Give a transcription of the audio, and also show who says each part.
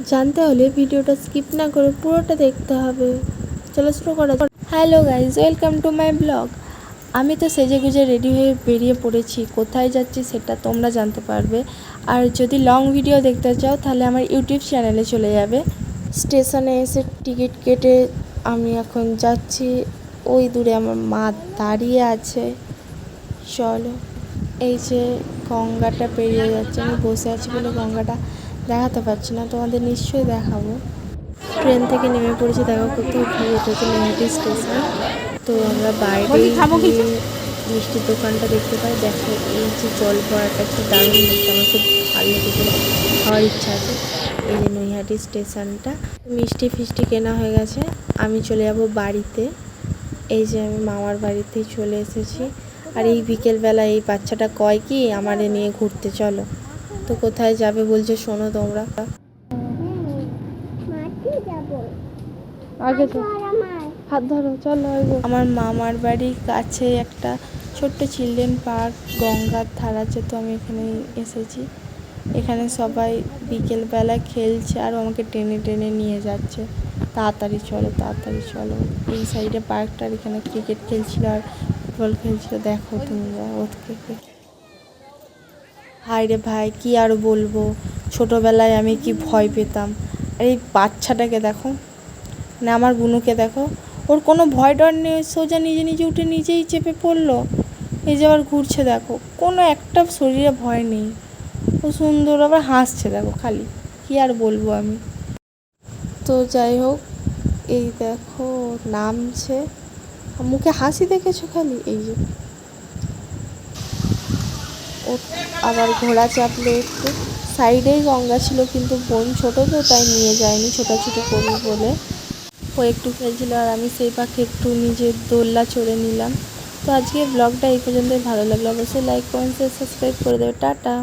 Speaker 1: জানতে হলে ভিডিওটা স্কিপ না করে পুরোটা দেখতে হবে। চলো শুরু করা যাক। Hello guys, welcome to my blog. আমি তো সেজে গুজে রেডি হয়ে বেরিয়ে পড়েছি। কোথায় যাচ্ছি সেটা তোমরা জানতে পারবে। আর যদি লং ভিডিও দেখতে চাও তাহলে আমার ইউটিউব চ্যানেলে চলে যাবে। স্টেশনে এসে টিকিট কেটে আমি এখন যাচ্ছি। ওই দূরে আমার মা দাঁড়িয়ে আছে। চলো, এই যে গঙ্গাটা পেরিয়ে যাচ্ছে। আমি বসে আছি বলে গঙ্গাটা দেখাতে পারছি না, তোমাদের নিশ্চয়ই দেখাবো। ট্রেন থেকে নেমে পড়েছি, দেখা করতে গিয়ে এটা হচ্ছে নৈহাটি স্টেশন। তো আমরা বাইরে গিয়ে মিষ্টির দোকানটা দেখতে পাই। দেখো এই যে জল ভরাটা কি দারুণ দেখতে, আমার খুব ভালো লেগেছে, খাওয়ার ইচ্ছা আছে। এই যে নৈহাটি স্টেশনটা, মিষ্টি ফিষ্টি কেনা হয়ে গেছে। আমি চলে যাব বাড়িতে। এই যে আমি মামার বাড়িতেই চলে এসেছি। আর এই বিকেলবেলা এই বাচ্চাটা কয় কি আমারে নিয়ে ঘুরতে চলো। তো কোথায় যাবে বলছে শোনো তোমরা। আগে হাত ধরো, চলো। আমার মামার বাড়ির কাছে একটা ছোট্ট চিলড্রেন পার্ক গঙ্গার ধার আছে, তো আমি এখানে এসেছি। এখানে সবাই বিকেলবেলা খেলছে আর আমাকে টেনে টেনে নিয়ে যাচ্ছে, তাড়াতাড়ি চলো তাড়াতাড়ি চলো। এই সাইডে পার্কটার এখানে ক্রিকেট খেলছিল আর ফুটবল খেলছিল। দেখো তোমরা ওকে। হায় রে ভাই, কি আর বলবো, ছোটোবেলায় আমি কি ভয় পেতাম। আর এই বাচ্চাটাকে দেখো, মানে আমার বুনুকে দেখো, ওর কোনো ভয় ডর নেই, সোজা নিজে নিজে উঠে নিজেই চেপে পড়লো। এই যে আবার ঘুরছে দেখো, কোনো একটা শরীরে ভয় নেই। ও সুন্দর আবার হাসছে দেখো খালি, কি আর বলবো আমি। তো যাই হোক, এই দেখো নামছে, মুখে হাসি দেখেছো খালি। এই যে ও আবার ঘোড়া চাপলো একটু। সাইডেই গঙ্গা ছিল, কিন্তু বোন ছোটো তো তাই নিয়ে যায়নি, ছোটাছুটি করবো বলে। ও একটু খেলছিল আর আমি সেই পাখে একটু নিজের দোল্লা চড়ে নিলাম। তো আজকের ব্লগটা এই পর্যন্তই। ভালো লাগলো অবশ্যই লাইক কমেন্ট সাবস্ক্রাইব করে দেবে। টাটা।